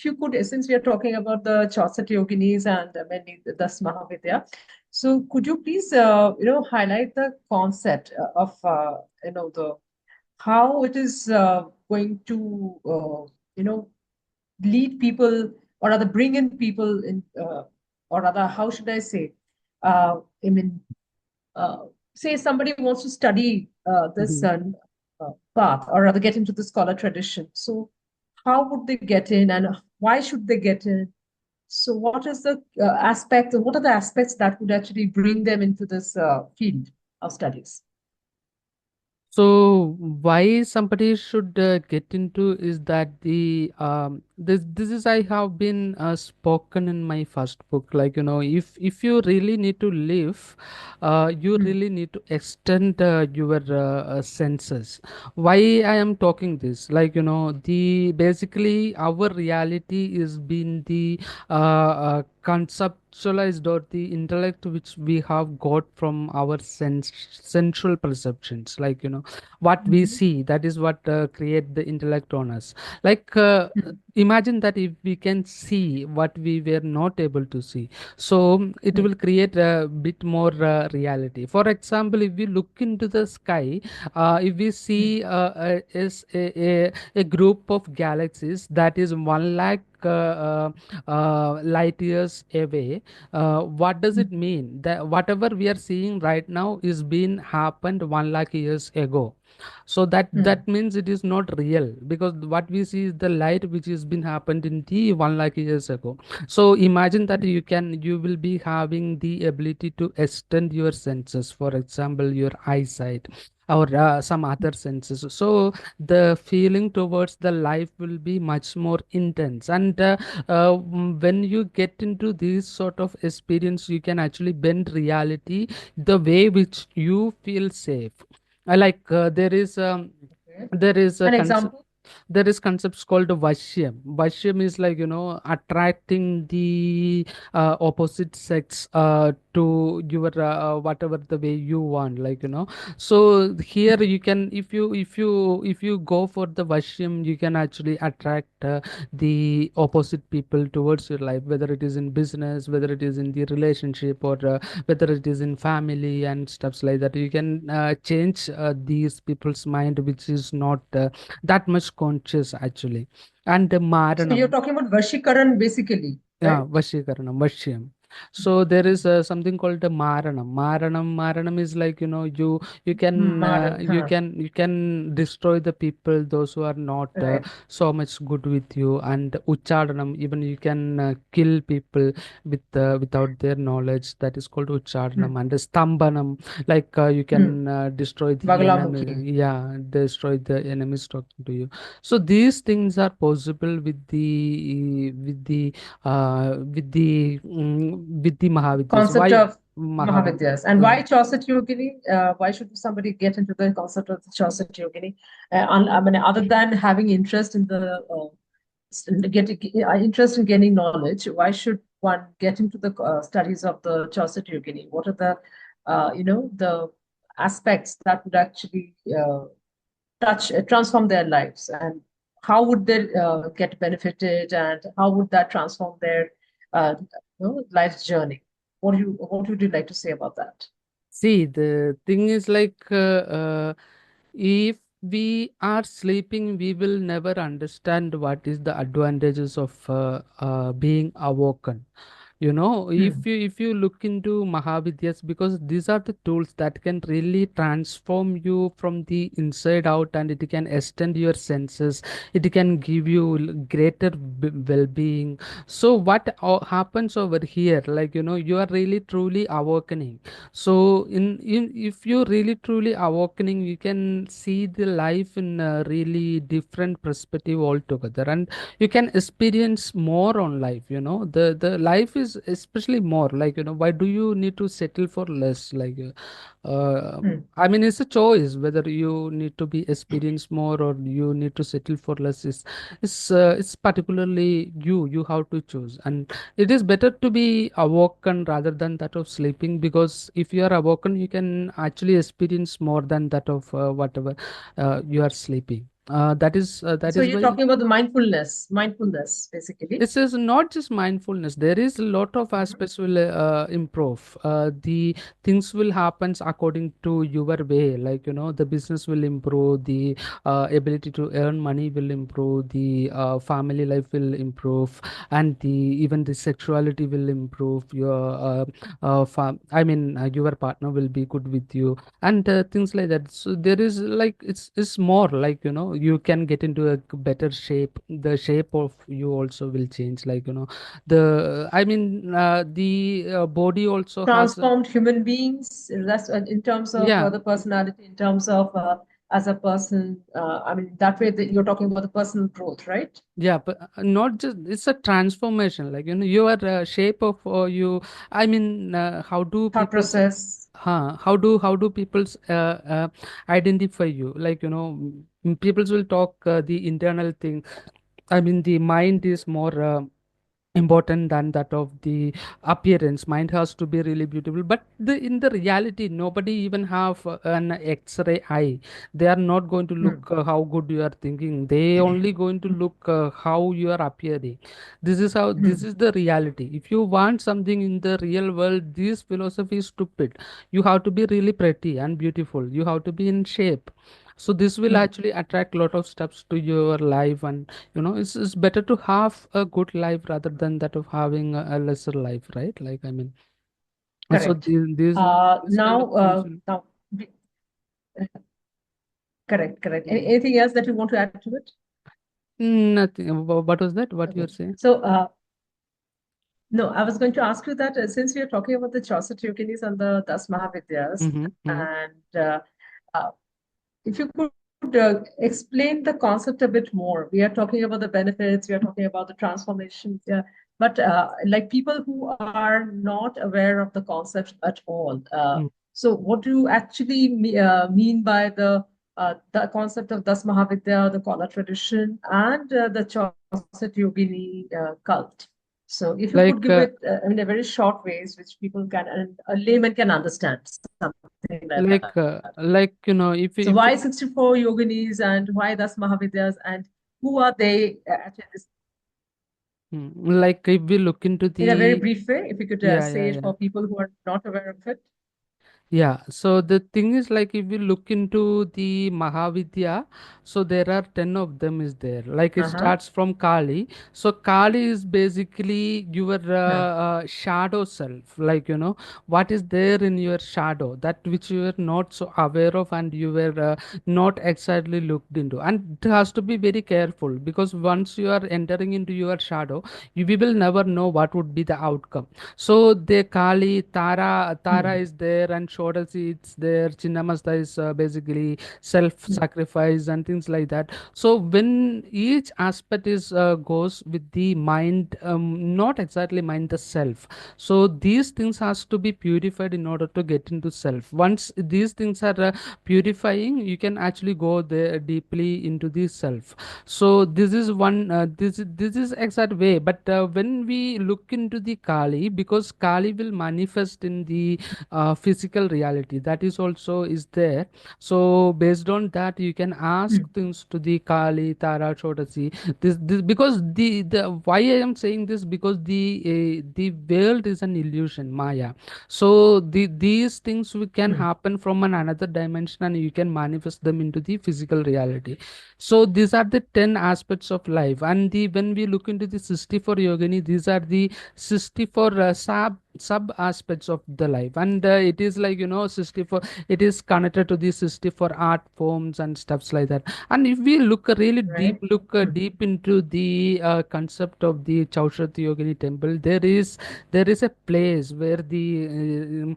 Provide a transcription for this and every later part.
you could, since we are talking about the Chaucer yoginis and many Dasa Mahavidya, so could you please, highlight the concept of, the how it is going to, lead people, or rather bring in people in, or rather, how should I say? I mean, uh, say somebody wants to study this Mhm. path, or rather get into the scholar tradition. So, how would they get in, and why should they get in? So, what is the aspect, or what are the aspects that would actually bring them into this field of studies? So why somebody should get into is that the this is I have been spoken in my first book, like if you really need to live, you Hmm. really need to extend your senses. Why I am talking this, like the basically our reality is being the conceptualized, or the intellect which we have got from our sensual perceptions, like what we Mhm. see, that is what create the intellect on us. Like Hmm. imagine that if we can see what we were not able to see, so it Hmm. will create a bit more reality. For example, if we look into the sky, if we Hmm. see a group of galaxies that is 1 lakh light years away, what does Hmm. it mean? That whatever we are seeing right now is been happened 1 lakh years ago. So Hmm. that means it is not real, because what we see is the light which has been happened in the 1 lakh years ago. So imagine that you will be having the ability to extend your senses, for example your eyesight, or some other senses. So the feeling towards the life will be much more intense, and when you get into this sort of experience, you can actually bend reality the way which you feel safe. I like Okay. there is a An concept, example? there is concepts called vashyam. Vashyam is like attracting the opposite sex to your whatever the way you want, like so here Hmm. you can, if you go for the vashyam, you can actually attract the opposite people towards your life, whether it is in business, whether it is in the relationship, or whether it is in family and stuffs like that. You can change these people's mind which is not that much conscious actually. And So you're maranam. talking about Vashikaran basically, Yeah, right? Vashikaranam, Vashyam. So there is something called the Maranam. Maranam is like you can Maran, huh. destroy the people, those who are not Right. so much good with you. And Ucharanam, even you can kill people without their knowledge. That is called Hmm. Ucharanam. And Stambanam, like you Hmm. can destroy the Baglamukhi. enemy. Yeah, destroy the enemies talking to you. So these things are possible with the Mahavidyas. Concept Why of Mahavidya? Mahavidyas. And why Chaucer Yogini? Why should somebody get into the concept of the Chaucer Yogini? I mean, other than having interest in the getting interest in gaining knowledge, why should one get into the studies of the Chaucer Yogini? What are the the aspects that would actually touch transform their lives, and how would they get benefited, and how would that transform their life's journey? What would you like to say about that? See, the thing is like if we are sleeping, we will never understand what is the advantages of being awoken. Hmm. If you look into Mahavidyas, because these are the tools that can really transform you from the inside out, and it can extend your senses, it can give you greater well-being. So what happens over here, like you are really truly awakening. So if you're really truly awakening, you can see the life in a really different perspective altogether, and you can experience more on life. The life is especially more, like why do you need to settle for less, like Hmm. I mean, it's a choice whether you need to be experienced more or you need to settle for less. It's particularly you have to choose, and it is better to be awoken rather than that of sleeping, because if you are awoken, you can actually experience more than that of whatever you are sleeping. That So is you're why talking about the mindfulness, basically. this is not just mindfulness. There is a lot of Mhm. aspects will improve. The things will happens according to your way. Like, the business will improve, the ability to earn money will improve, the family life will improve, and the even the sexuality will improve. Your partner will be good with you, and things like that. So there is like it's more like, you can get into a better shape. The shape of you also will change, like, the body also has Transformed human beings, that's in terms of yeah. the personality, in terms of as a person. I mean, that way that you're talking about the personal growth, right? Yeah, but not just it's a transformation, like, your shape of how do Thought people process. how do people's identify you, like, people will talk the internal thing. The mind is more important than that of the appearance. Mind has to be really beautiful, but in the reality nobody even have an x-ray eye. They are not going to Hmm. look how good you are thinking. They only going to look how you are appearing. This Hmm. is the reality. If you want something in the real world, this philosophy is stupid. You have to be really pretty and beautiful. You have to be in shape. So this will Hmm. actually attract lot of steps to your life. And it's better to have a good life rather than that of having a lesser life, right? Like, so Correct. these kind of things Now, correct, correct. mm. Anything else that you want to add to it? Nothing. What was that, what Okay. you're saying? So, no, I was going to ask you that since we are talking about the Chaucer Yoginis and the Das Mahavidyas, Mm-hmm, mm-hmm, and uh, if you could explain the concept a bit more. We are talking about the benefits, we are talking about the transformations, yeah. But like people who are not aware of the concept at all, so what do you actually mean by the concept of Das Mahavidya, the Kala tradition, and the Chaucer Yogini cult? So if you could like give it in a very short ways, which people can, and a layman can understand, something like that. if you So if you why 64 yoginis and why Das Mahavidyas and who are they actually like if we look into in a very the brief way, if you could yeah, say yeah, it yeah. for people who are not aware of it. Yeah, so the thing is, like, if we look into the Mahavidya, so there are 10 of them is there. Like, it Uh-huh. starts from Kali. So Kali is basically your Huh. shadow self. Like, what is there in your shadow, that which you were not so aware of and you were not exactly looked into. And it has to be very careful, because once you are entering into your shadow, we will never know what would be the outcome. So the Kali, Tara Hmm. is there, and Shodasi it's there. Chinnamasta is basically Hmm. self-sacrifice and things like that. So when each aspect is goes with the mind, not exactly mind the self. So these things has to be purified in order to get into self. Once these things are purifying, you can actually go there deeply into the self. So this is one this is exact way. But when we look into the Kali, because Kali will manifest in the physical reality, that is also is there. So based on that, you can ask Hmm. things to the Kali, Tara, Chodasi. This because the why I am saying this, because the world is an illusion, Maya. So these things can Hmm. happen from another dimension, and you can manifest them into the physical reality. So these are the 10 aspects of life. And when we look into the 64 yogini, these are the 64 sub aspects of the life. And it is like, 64, it is connected to the 64 art forms and stuffs like that. And if we look really Right. Hmm. deep into the concept of the Chaushati Yogini temple, there is a place where the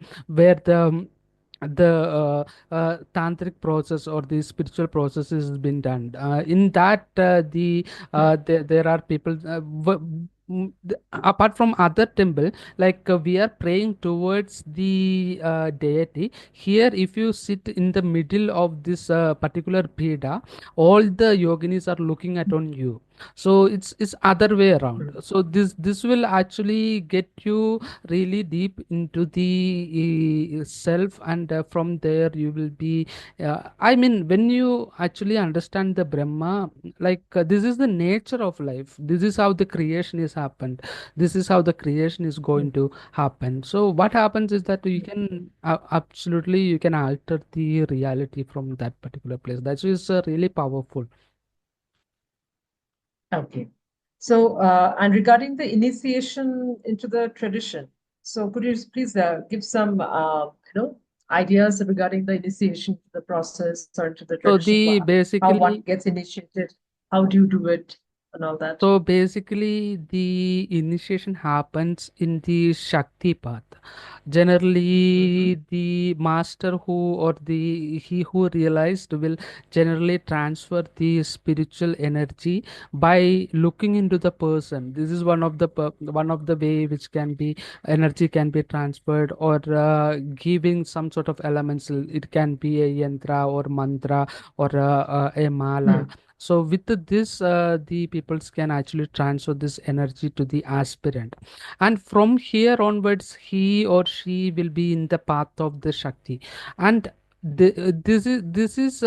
tantric process or the spiritual process has been done. In that, Hmm. there are people, apart from other temple, like, we are praying towards the deity. Here, if you sit in the middle of this particular pida, all the yoginis are looking at on you. So it's other way around. Mm. So this will actually get you really deep into the self, and from there you will be I mean, when you actually understand the Brahma, like this is the nature of life, this is how the creation is happened, this is how the creation is going Mm. to happen. So what happens is that you Mm. can absolutely you can alter the reality from that particular place. That is really powerful. Okay. So, and regarding the initiation into the tradition, so could you please give some, ideas regarding the initiation to the process or into the So tradition, the how one basically gets initiated, how do you do it, and all that? So basically, the initiation happens in the Shakti path. Mm-hmm. Generally, the master who or the he who realized will generally transfer the spiritual energy by looking into the person. This is one of the way which can be energy can be transferred, or giving some sort of elements. It can be a yantra or mantra or a mala. Mm. So with this, the peoples can actually transfer this energy to the aspirant, and from here onwards, he or she will be in the path of the Shakti, and this is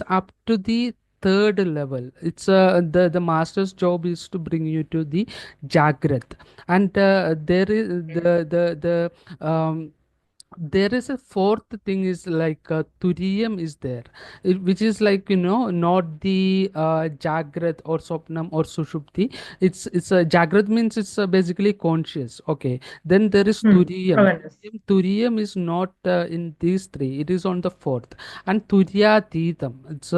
up to the third level. It's the master's job is to bring you to the Jagrat, and there is Okay. there is a fourth thing is like turiyam is there, which is like, not the jagrat or sopnam or sushupti. It's a jagrat means it's basically conscious. Okay, then there is Hmm. turiyam. Awareness. Turiyam is not in these three, it is on the fourth. And turyatitam, it's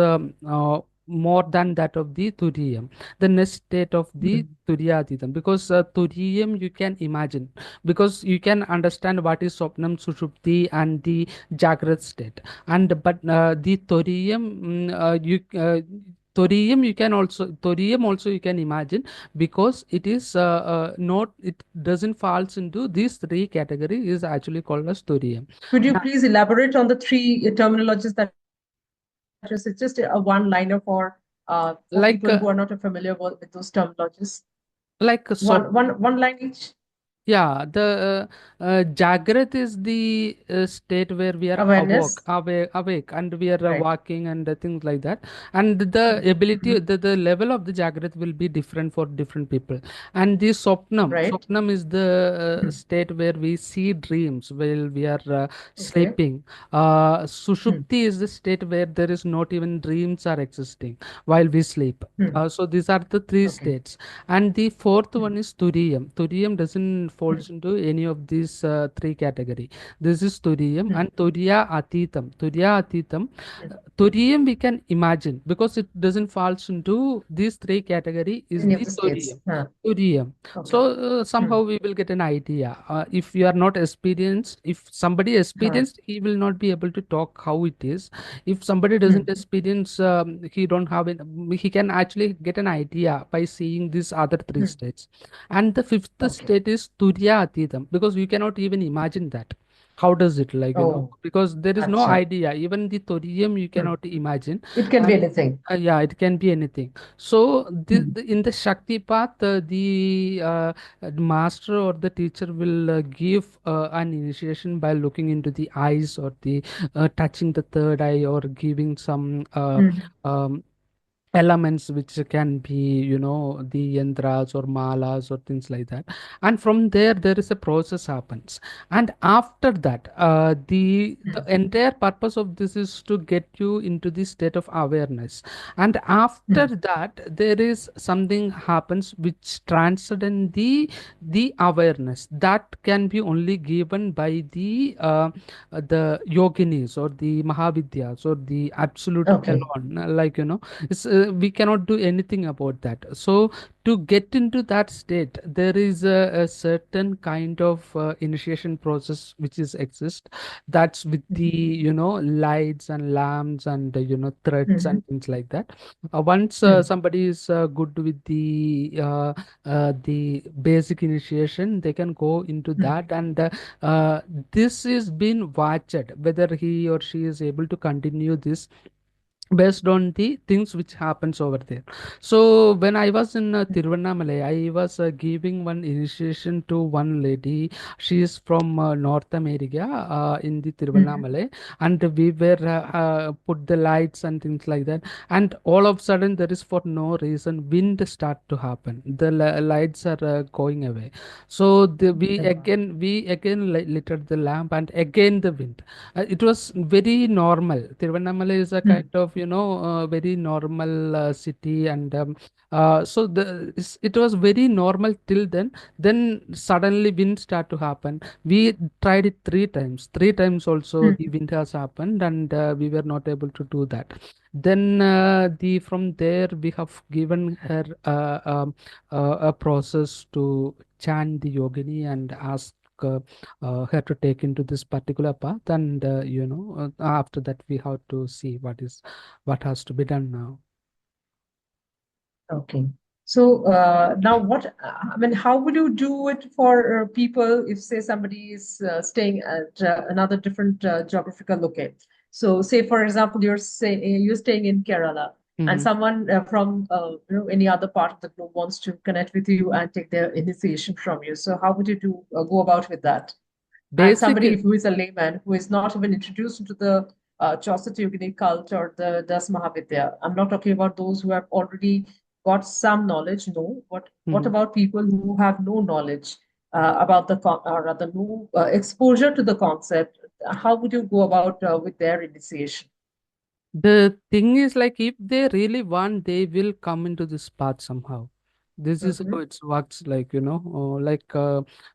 more than that of the turiyam, the next state of the Mm. turyatitam, because turiyam you can imagine, because you can understand what is Swapnam, Sushupti, and the Jagrat state. And but the Thorium, Thorium you can also Thorium also you can imagine, because it is not, it doesn't falls into these three categories, is actually called as Thorium. Could you please elaborate on the three terminologies that is it's just a one-liner for Like people who are not familiar with those terminologies? like One line each. Yeah, the Jagrat is the state where we are Awareness. awake, and we are Right. walking and things like that. And the ability, Mm-hmm. the level of the Jagrat will be different for different people. And the Right. Sopnam is the Hmm. state where we see dreams while we are Okay. sleeping. Hmm. Sushupti is the state where there is not even dreams are existing while we sleep. Hmm. So these are the three Okay. states, and the fourth Hmm. one is Turiyam. Turiyam doesn't Hmm. falls into any of these three category. This is Turiyam Hmm. and Turiya Atitam. Turiya Atitam, Hmm. Turiyam we can imagine because it doesn't falls into these three category is Any of the the states. Turiyam. Huh. Turiyam. Okay. So Hmm. somehow we will get an idea. If you are not experienced, if somebody Huh. experienced, he will not be able to talk how it is. If somebody doesn't Hmm. experience, he don't have it, he can actually get an idea by seeing these other three Hmm. states. And the fifth Okay. state is Turya Atitam, because you cannot even imagine that. How does it, like, Oh, because there is no acha. idea. Even the Thorium you Hmm. cannot imagine. It can be And anything. yeah, it can be anything. So Hmm. in the Shakti path, the master or the teacher will give an initiation by looking into the eyes, or the touching the third eye, or giving some Hmm. um, elements which can be, the yantras or malas or things like that. And from there is a process happens. And after that, the Hmm. entire purpose of this is to get you into the state of awareness. And after Hmm. that, there is something happens which transcend the awareness that can be only given by the yoginis or the mahavidyas or the absolute Okay. alone, like, we cannot do anything about that. So to get into that state, there is a certain kind of initiation process which is exist. That's with the, lights and lamps and threads Mm-hmm. and things like that. Once Hmm. somebody is good with the basic initiation, they can go into Hmm. that. And this is been watched whether he or she is able to continue this based on the things which happens over there. So when I was in Tiruvannamalai, I was giving one initiation to one lady. She is from North America, in the Mhm. Tiruvannamalai, and we were put the lights and things like that. And all of a sudden, there is for no reason wind start to happen. The lights are going away. So Okay, wow. we again lit the lamp, and again the wind. It was very normal. Tiruvannamalai is a kind Mhm. of, very normal city, and so it was very normal till then. Then suddenly wind start to happen. We tried it three times. Three times also the Mhm. wind has happened, and we were not able to do that. Then the from there we have given her a process to chant the yogini and ask. Her to take into this particular path, and after that we have to see what has to be done now. Okay. So now I mean, how would you do it for people if, say, somebody is staying at another different geographical location? So, say, for example, you're staying in Kerala, and Mhm. someone from any other part of the globe wants to connect with you and take their initiation from you. So, how would you go about with that? And somebody Basic. who is a layman who is not even introduced into the Chaucer Yogini cult or the Dasa Mahavidya. I'm not talking about those who have already got some knowledge. No, what Mhm. about people who have no knowledge about or rather no exposure to the concept? How would you go about with their initiation? The thing is, like, if they really want, they will come into this path somehow. This is how Hmm. it works, like, like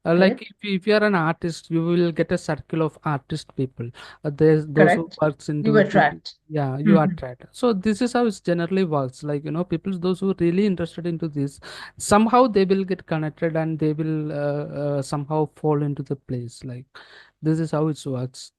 Right? if you are an artist, you will get a circle of artist people. There's those who Correct. works You into the, attract. yeah, you Hmm. attract. So this is how it generally works. Like, people, those who are really interested into this, somehow they will get connected, and they will somehow fall into the place. Like, this is how it works.